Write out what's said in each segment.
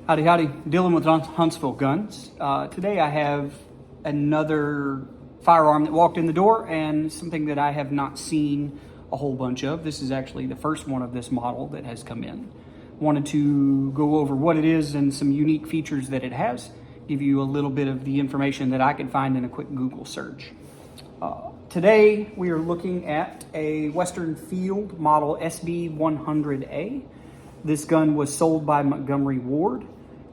Howdy, howdy. Dealing with Huntsville Guns. Today I have another firearm that walked in the door and something that I have not seen a whole bunch of. This is actually the first one of this model that has come in. Wanted to go over what it is and some unique features that it has. Give you a little bit of the information that I could find in a quick Google search. Today we are looking at a Western Field model SB-100A. This gun was sold by Montgomery Ward,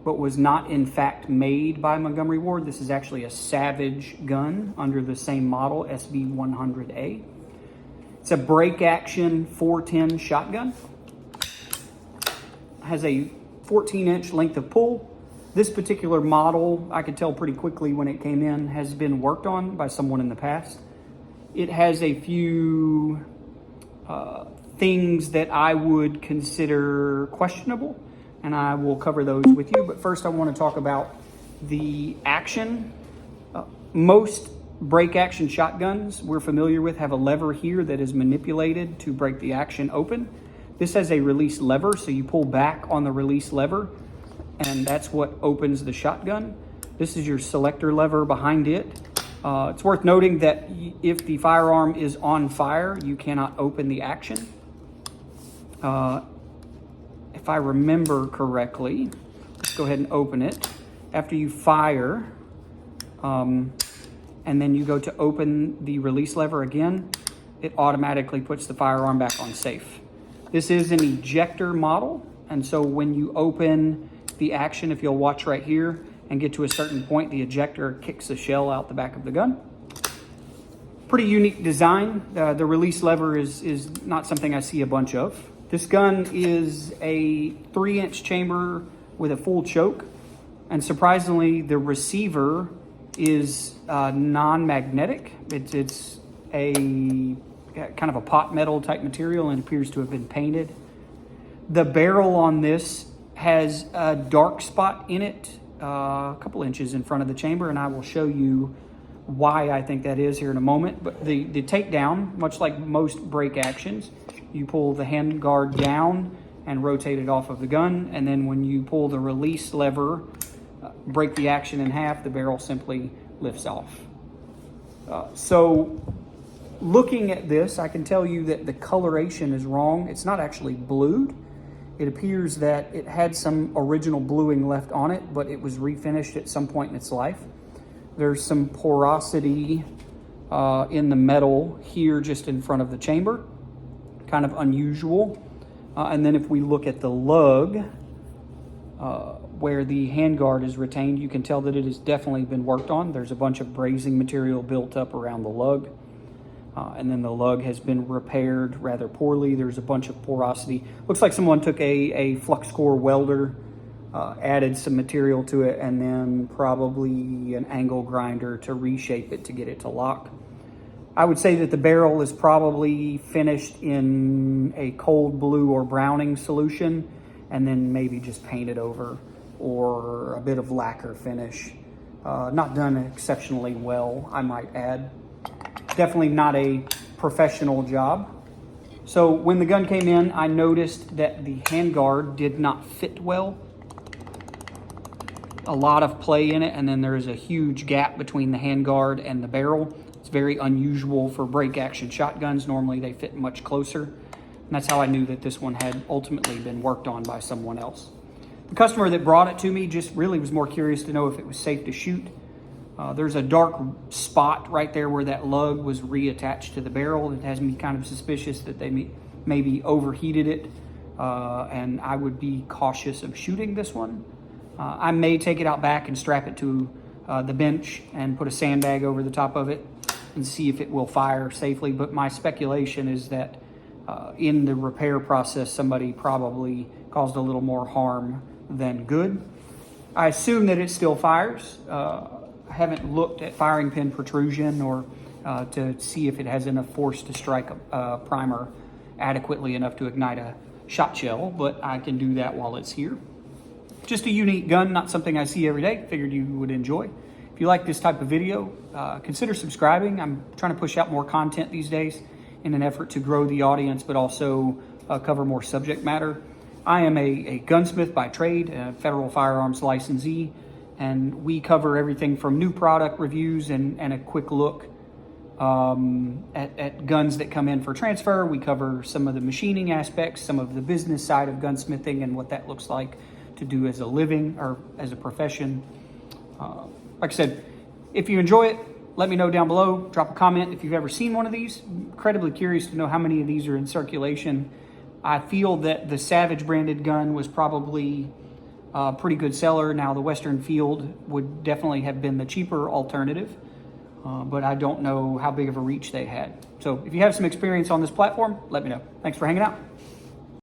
but was not in fact made by Montgomery Ward. This is actually a Savage gun under the same model, SB-100A. It's a break action 410 shotgun. Has a 14-inch length of pull. This particular model, I could tell pretty quickly when it came in, has been worked on by someone in the past. It has a few things that I would consider questionable, and I will cover those with you. But first I want to talk about the action. Most break action shotguns we're familiar with have a lever here that is manipulated to break the action open. This has a release lever, so you pull back on the release lever and that's what opens the shotgun. This is your selector lever behind it. It's worth noting that if the firearm is on fire, you cannot open the action. If I remember correctly, let's go ahead and open it. After you fire, and then you go to open the release lever again, it automatically puts the firearm back on safe. This is an ejector model, and so when you open the action, if you'll watch right here and get to a certain point, the ejector kicks the shell out the back of the gun. Pretty unique design. The release lever is not something I see a bunch of. This gun is a 3-inch chamber with a full choke, and surprisingly, the receiver is non-magnetic. It's a kind of a pot metal type material and appears to have been painted. The barrel on this has a dark spot in it, a couple inches in front of the chamber, and I will show you why I think that is here in a moment. But the takedown, much like most break actions, you pull the hand guard down and rotate it off of the gun, and then when you pull the release lever, break the action in half, the barrel simply lifts off. So looking at this, I can tell you that the coloration is wrong. It's not actually blued. It appears that it had some original bluing left on it, but it was refinished at some point in its life. There's some porosity in the metal here just in front of the chamber, kind of unusual. And then if we look at the lug, where the handguard is retained, you can tell that it has definitely been worked on. There's a bunch of brazing material built up around the lug. And then the lug has been repaired rather poorly. There's a bunch of porosity. Looks like someone took a flux core welder, added some material to it, and then probably an angle grinder to reshape it to get it to lock. I would say that the barrel is probably finished in a cold blue or browning solution, and then maybe just painted over, or a bit of lacquer finish. Not done exceptionally well, I might add. Definitely not a professional job. So when the gun came in, I noticed that the handguard did not fit well. A lot of play in it, and then there is a huge gap between the handguard and the barrel. It's very unusual for break action shotguns. Normally they fit much closer. And that's how I knew that this one had ultimately been worked on by someone else. The customer that brought it to me just really was more curious to know if it was safe to shoot. There's a dark spot right there where that lug was reattached to the barrel. It has me kind of suspicious that they maybe overheated it, and I would be cautious of shooting this one. I may take it out back and strap it to the bench and put a sandbag over the top of it and see if it will fire safely. But my speculation is that in the repair process, somebody probably caused a little more harm than good. I assume that it still fires. I haven't looked at firing pin protrusion or to see if it has enough force to strike a primer adequately enough to ignite a shot shell, but I can do that while it's here. Just a unique gun, not something I see every day. Figured you would enjoy. If you like this type of video, consider subscribing. I'm trying to push out more content these days in an effort to grow the audience, but also cover more subject matter. I am a gunsmith by trade, a federal firearms licensee, and we cover everything from new product reviews and a quick look at guns that come in for transfer. We cover some of the machining aspects, some of the business side of gunsmithing and what that looks like to do as a living or as a profession. Like I said, if you enjoy it, let me know down below. Drop a comment if you've ever seen one of these. Incredibly curious to know how many of these are in circulation. I feel that the Savage branded gun was probably a pretty good seller. Now the Western Field would definitely have been the cheaper alternative, but I don't know how big of a reach they had. So if you have some experience on this platform, let me know. Thanks for hanging out.